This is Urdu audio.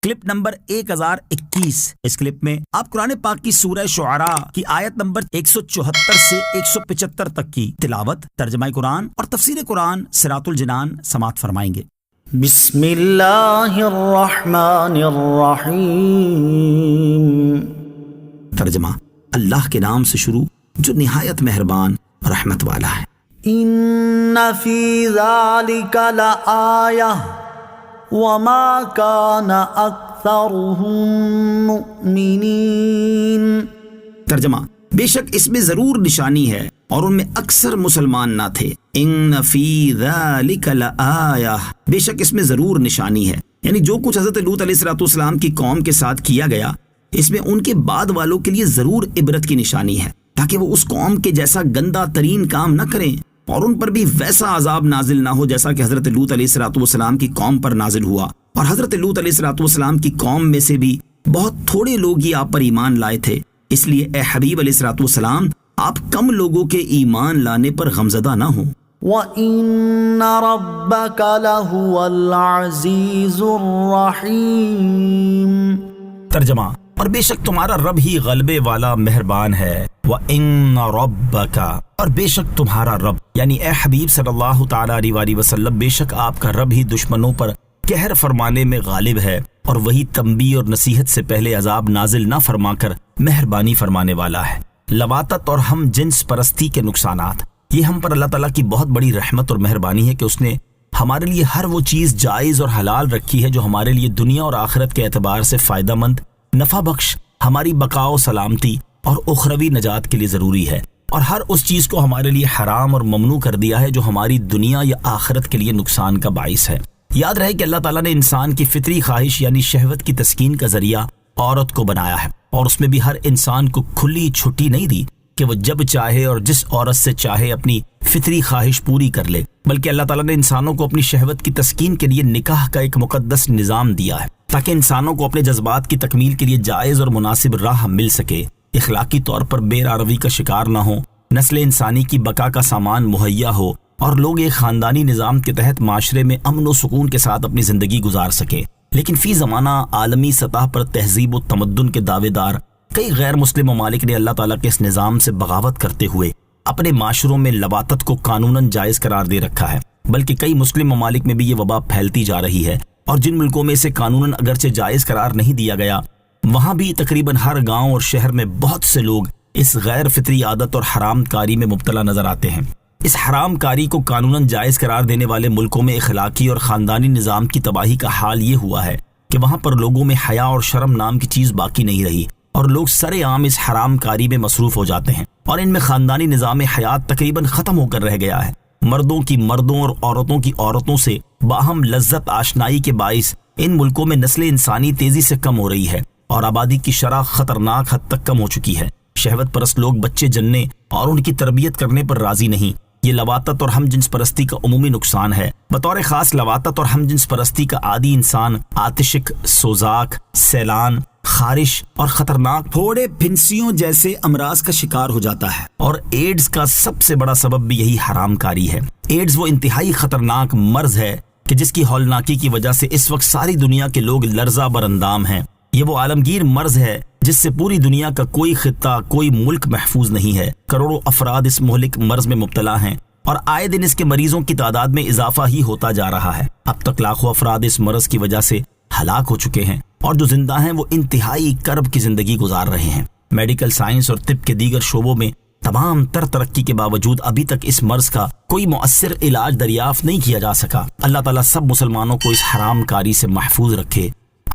Clip number 1021۔ اس کلپ میں آپ قرآن پاک کی سورہ شعراء کی آیت نمبر 174 سے 175 تک کی تلاوت، ترجمہ قرآن اور تفسیر قرآن صراط الجنان سماعت فرمائیں گے۔ بسم اللہ الرحمن الرحیم۔ ترجمہ: اللہ کے نام سے شروع جو نہایت مہربان رحمت والا ہے۔ ان فی ذالک لآیہ وما کان اکثرهم مؤمنین۔ ترجمہ: بے شک اس میں ضرور نشانی ہے اور ان میں اکثر مسلمان نہ تھے۔ ان فی ذالک لآیہ، بے شک اس میں ضرور نشانی ہے، یعنی جو کچھ حضرت لوط علیہ السلام کی قوم کے ساتھ کیا گیا، اس میں ان کے بعد والوں کے لیے ضرور عبرت کی نشانی ہے، تاکہ وہ اس قوم کے جیسا گندا ترین کام نہ کریں اور ان پر بھی ویسا عذاب نازل نہ ہو جیسا کہ حضرت لوط علیہ السلام کی قوم پر نازل ہوا۔ اور حضرت لوط علیہ السلام کی قوم میں سے بھی بہت تھوڑے لوگ ہی آپ پر ایمان لائے تھے، اس لیے اے حبیب علیہ السلام آپ کم لوگوں کے ایمان لانے پر غمزدہ نہ ہوں۔ وَإِنَّ رَبَّكَ لَهُوَ الْعَزِيزُ الرَّحِيمُ۔ ترجمہ: اور بے شک تمہارا رب ہی غلبے والا مہربان ہے۔ وَإِنَّ رَبَّكَ، اور بے شک تمہارا رب، یعنی اے حبیب صلی اللہ تعالی علیہ وسلم، بے شک آپ کا رب ہی دشمنوں پر قہر فرمانے میں غالب ہے، اور وہی تنبیہ اور نصیحت سے پہلے عذاب نازل نہ فرما کر مہربانی فرمانے والا ہے۔ لواطت اور ہم جنس پرستی کے نقصانات، یہ ہم پر اللہ تعالیٰ کی بہت بڑی رحمت اور مہربانی ہے کہ اس نے ہمارے لیے ہر وہ چیز جائز اور حلال رکھی ہے جو ہمارے لیے دنیا اور آخرت کے اعتبار سے فائدہ مند، نفع بخش، ہماری بقا و سلامتی اور اخروی نجات کے لیے ضروری ہے، اور ہر اس چیز کو ہمارے لیے حرام اور ممنوع کر دیا ہے جو ہماری دنیا یا آخرت کے لیے نقصان کا باعث ہے۔ یاد رہے کہ اللہ تعالیٰ نے انسان کی فطری خواہش یعنی شہوت کی تسکین کا ذریعہ عورت کو بنایا ہے، اور اس میں بھی ہر انسان کو کھلی چھٹی نہیں دی کہ وہ جب چاہے اور جس عورت سے چاہے اپنی فطری خواہش پوری کر لے، بلکہ اللہ تعالیٰ نے انسانوں کو اپنی شہوت کی تسکین کے لیے نکاح کا ایک مقدس نظام دیا ہے، تاکہ انسانوں کو اپنے جذبات کی تکمیل کے لیے جائز اور مناسب راہ مل سکے، اخلاقی طور پر بے روی کا شکار نہ ہو، نسل انسانی کی بقا کا سامان مہیا ہو، اور لوگ ایک خاندانی نظام کے تحت معاشرے میں امن و سکون کے ساتھ اپنی زندگی گزار سکے۔ لیکن فی زمانہ عالمی سطح پر تہذیب و تمدن کے دعوے دار کئی غیر مسلم ممالک نے اللہ تعالیٰ کے اس نظام سے بغاوت کرتے ہوئے اپنے معاشروں میں لواطت کو قانوناً جائز قرار دے رکھا ہے، بلکہ کئی مسلم ممالک میں بھی یہ وبا پھیلتی جا رہی ہے، اور جن ملکوں میں اسے قانوناً اگرچہ جائز قرار نہیں دیا گیا، وہاں بھی تقریباً ہر گاؤں اور شہر میں بہت سے لوگ اس غیر فطری عادت اور حرام کاری میں مبتلا نظر آتے ہیں۔ اس حرام کاری کو قانوناً جائز قرار دینے والے ملکوں میں اخلاقی اور خاندانی نظام کی تباہی کا حال یہ ہوا ہے کہ وہاں پر لوگوں میں حیا اور شرم نام کی چیز باقی نہیں رہی، اور لوگ سر عام اس حرام کاری میں مصروف ہو جاتے ہیں، اور ان میں خاندانی نظام حیات تقریباً ختم ہو کر رہ گیا ہے۔ مردوں کی مردوں اور عورتوں کی عورتوں سے باہم لذت آشنائی کے باعث ان ملکوں میں نسل انسانی تیزی سے کم ہو رہی ہے، اور آبادی کی شرح خطرناک حد تک کم ہو چکی ہے۔ شہوت پرست لوگ بچے جننے اور ان کی تربیت کرنے پر راضی نہیں۔ یہ لواطت اور ہم جنس پرستی کا عمومی نقصان ہے۔ بطور خاص لواطت اور ہم جنس پرستی کا عادی انسان آتشک، سوزاک، سیلان، خارش اور خطرناک پھوڑے پھنسیوں جیسے امراض کا شکار ہو جاتا ہے، اور ایڈز کا سب سے بڑا سبب بھی یہی حرام کاری ہے۔ ایڈز وہ انتہائی خطرناک مرض ہے کہ جس کی ہولناکی کی وجہ سے اس وقت ساری دنیا کے لوگ لرزہ براندام ہیں۔ یہ وہ عالمگیر مرض ہے جس سے پوری دنیا کا کوئی خطہ، کوئی ملک محفوظ نہیں ہے۔ کروڑوں افراد اس مہلک مرض میں مبتلا ہیں، اور آئے دن اس کے مریضوں کی تعداد میں اضافہ ہی ہوتا جا رہا ہے۔ اب تک لاکھوں افراد اس مرض کی وجہ سے ہلاک ہو چکے ہیں، اور جو زندہ ہیں وہ انتہائی کرب کی زندگی گزار رہے ہیں۔ میڈیکل سائنس اور طب کے دیگر شعبوں میں تمام تر ترقی کے باوجود ابھی تک اس مرض کا کوئی مؤثر علاج دریافت نہیں کیا جا سکا۔ اللہ تعالیٰ سب مسلمانوں کو اس حرام کاری سے محفوظ رکھے۔